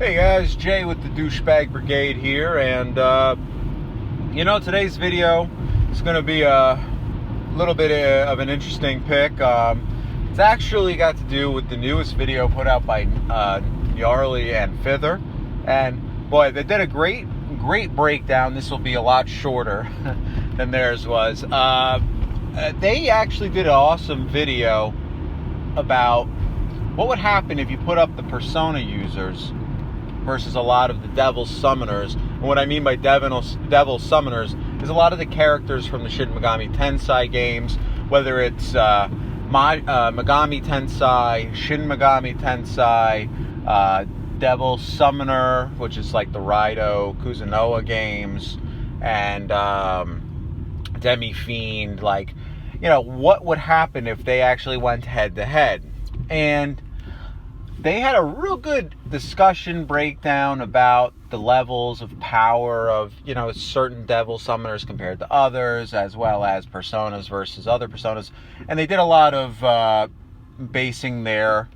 Hey guys, Jay with the Douchebag Brigade here, and today's video is going to be a little bit of an interesting pick. It's actually got to do with the newest video put out by Nyarly and Fither, and boy, they did a great breakdown. This will be a lot shorter than theirs was. They actually did an awesome video about what would happen if you put up the Persona users versus a lot of the Devil Summoners. And what I mean by Devil Summoners is a lot of the characters from the Shin Megami Tensei games, whether it's Megami Tensei, Shin Megami Tensei, Devil Summoner, which is like the Raido Kuzunoa games, and Demi Fiend. Like, what would happen if they actually went head to head? And they had a real good discussion breakdown about the levels of power of, certain Devil Summoners compared to others, as well as Personas versus other Personas. And they did a lot of basing their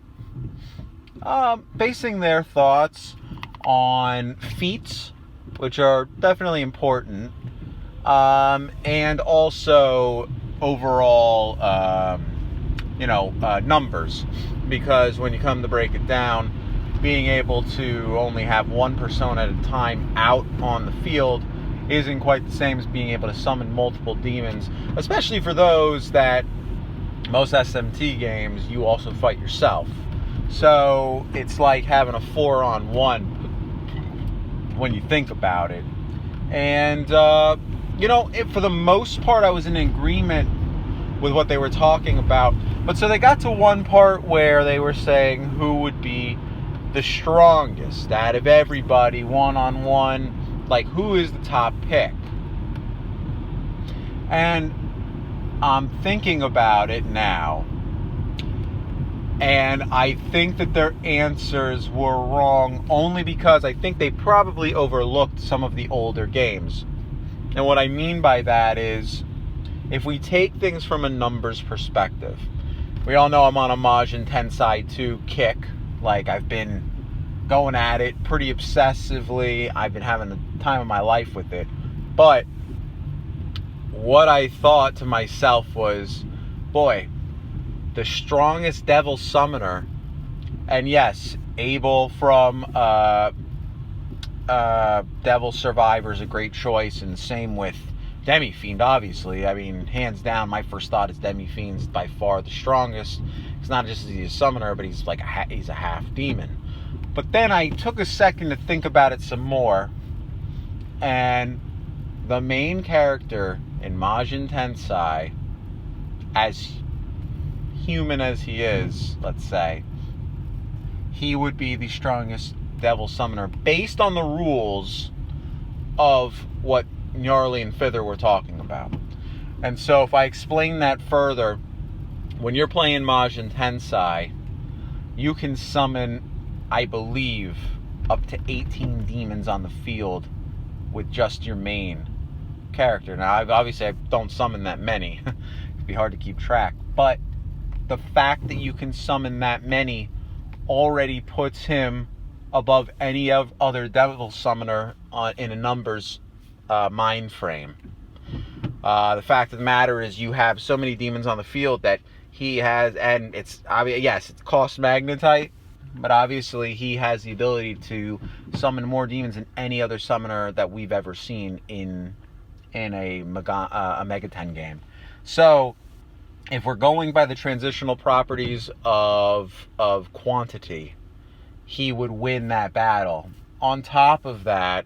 thoughts on feats, which are definitely important, and also overall, numbers. Because when you come to break it down, being able to only have one persona at a time out on the field isn't quite the same as being able to summon multiple demons, especially for those that most SMT games you also fight yourself. So it's like having a 4-on-1 when you think about it. And for the most part, I was in agreement with what they were talking about. But so they got to one part where they were saying who would be the strongest out of everybody, one-on-one, like who is the top pick. And I'm thinking about it now, and I think that their answers were wrong only because I think they probably overlooked some of the older games. And what I mean by that is, if we take things from a numbers perspective, we all know I'm on a Majin Tensei 2 kick. Like, I've been going at it pretty obsessively. I've been having the time of my life with it. But what I thought to myself was, boy, the strongest Devil Summoner, and yes, Abel from Devil Survivor is a great choice, and same with Demi Fiend, obviously. I mean, hands down, my first thought is Demi Fiend's by far the strongest. It's not just he's a summoner, but he's like he's a half demon. But then I took a second to think about it some more, and the main character in Majin Tensei, as human as he is, let's say, he would be the strongest Devil Summoner based on the rules of what Nyarly and Fither were talking about. And so if I explain that further, when you're playing Majin Tensei, you can summon, I believe, up to 18 demons on the field with just your main character. Now, obviously I don't summon that many. It'd be hard to keep track. But the fact that you can summon that many already puts him above any other Devil Summoner in a numbers mind frame. The fact of the matter is, you have so many demons on the field that he has, and it's obvious. Yes, it's cost magnetite, but obviously he has the ability to summon more demons than any other summoner that we've ever seen in a Mega 10 game. So, if we're going by the transitional properties of quantity, he would win that battle. On top of that,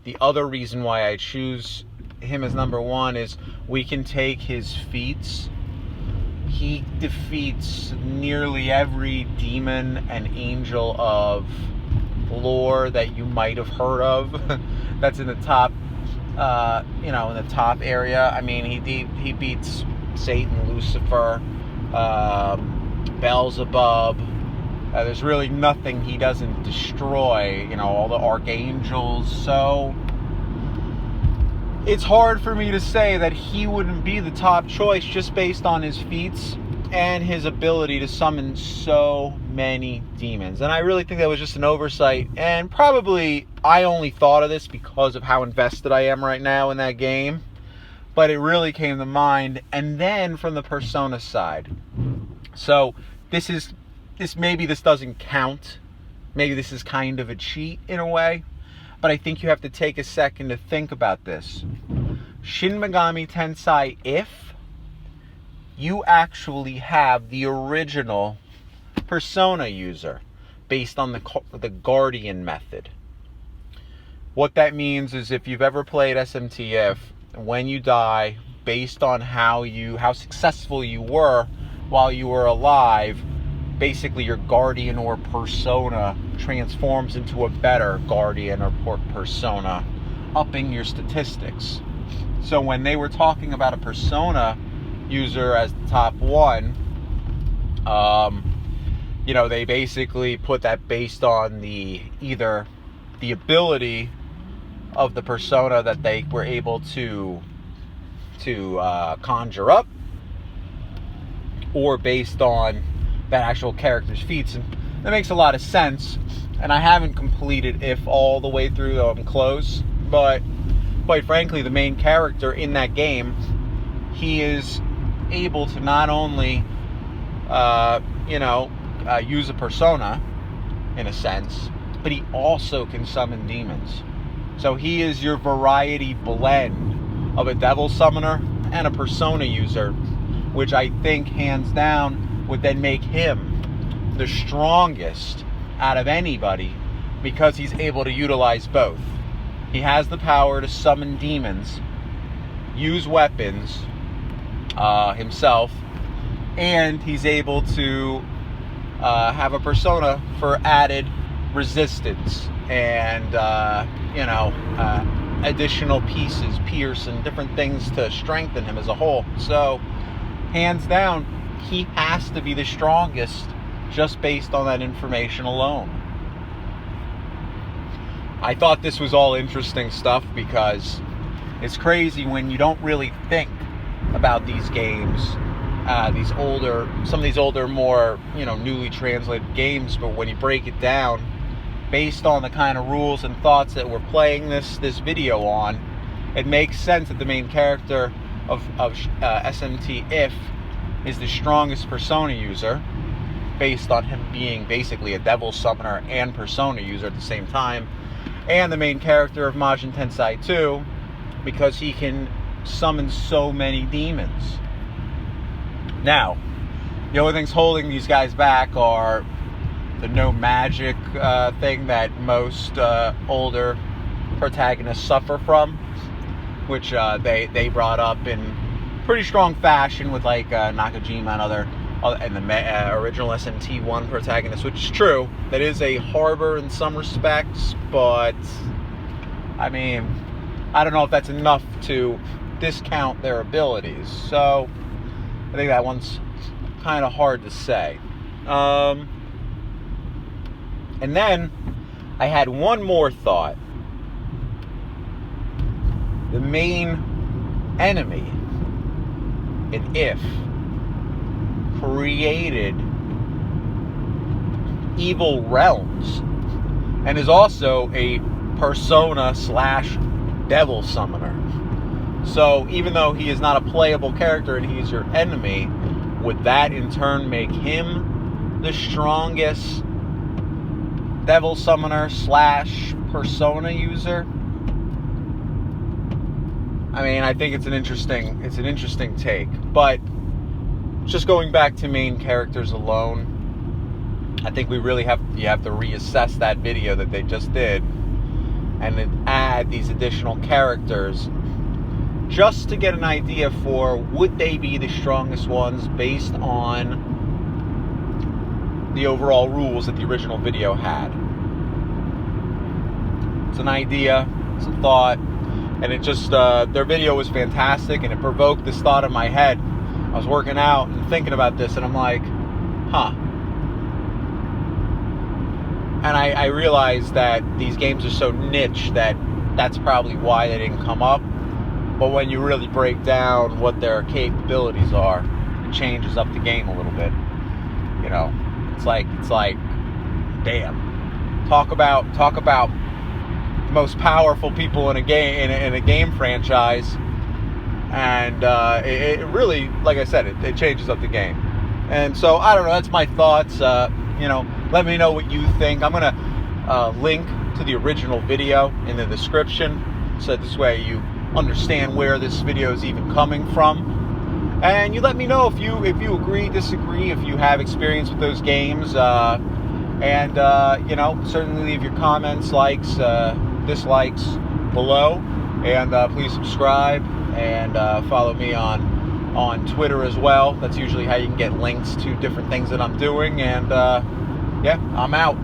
the other reason why I choose him as number one is we can take his feats. He defeats nearly every demon and angel of lore that you might have heard of. That's in the top, in the top area. I mean, he beats Satan, Lucifer, Beelzebub. There's really nothing he doesn't destroy, all the archangels. So it's hard for me to say that he wouldn't be the top choice just based on his feats and his ability to summon so many demons. And I really think that was just an oversight, and probably I only thought of this because of how invested I am right now in that game, but it really came to mind. And then from the Persona side, so this maybe this doesn't count, maybe this is kind of a cheat in a way, but I think you have to take a second to think about this. Shin Megami Tensei, if you actually have the original Persona user based on the Guardian method. What that means is, if you've ever played SMTF, when you die, based on how successful you were while you were alive, basically your Guardian or Persona transforms into a better Guardian or Persona, upping your statistics. So when they were talking about a Persona user as the top one, they basically put that based on either the ability of the Persona that they were able to conjure up, or based on that actual character's feats. And that makes a lot of sense. And I haven't completed If all the way through, though I'm close. But quite frankly, the main character in that game, he is able to not only use a Persona in a sense, but he also can summon demons. So he is your variety blend of a Devil Summoner and a Persona user, which I think hands down would then make him the strongest out of anybody, because he's able to utilize both. He has the power to summon demons, use weapons himself, and he's able to have a Persona for added resistance and additional pieces, pierce, and different things to strengthen him as a whole. So hands down, he has to be the strongest just based on that information alone. I thought this was all interesting stuff, because it's crazy when you don't really think about these games, some of these older, more newly translated games, but when you break it down based on the kind of rules and thoughts that we're playing this video on, it makes sense that the main character of SMT If is the strongest Persona user, based on him being basically a Devil Summoner and Persona user at the same time, and the main character of Majin Tensei 2, because he can summon so many demons. Now, the only things holding these guys back are the no magic thing that most older protagonists suffer from, which they brought up in pretty strong fashion with Nakajima and the original SMT1 protagonist, which is true. That is a harbor in some respects, but I mean, I don't know if that's enough to discount their abilities. So I think that one's kind of hard to say. And then I had one more thought. The main enemy in If created evil realms and is also a Persona / Devil Summoner. So even though he is not a playable character and he's your enemy, would that in turn make him the strongest Devil Summoner / Persona user? I mean, I think it's an interesting take. But just going back to main characters alone, I think you have to reassess that video that they just did and then add these additional characters, just to get an idea for, would they be the strongest ones based on the overall rules that the original video had. It's an idea, it's a thought, and it just, their video was fantastic, and it provoked this thought in my head. I was working out and thinking about this, and I'm like, huh. And I realized that these games are so niche that that's probably why they didn't come up. But when you really break down what their capabilities are, changes up the game a little bit. You know, it's like, damn. Talk about the most powerful people in a game in a game franchise, and it really, like I said, it changes up the game. And so I don't know. That's my thoughts. You know, let me know what you think. I'm gonna link to the original video in the description, so this way you understand where this video is even coming from. And you let me know if you agree, disagree, if you have experience with those games. And you know, certainly leave your comments, likes, dislikes below. And please subscribe and follow me on Twitter as well. That's usually how you can get links to different things that I'm doing. And yeah, I'm out.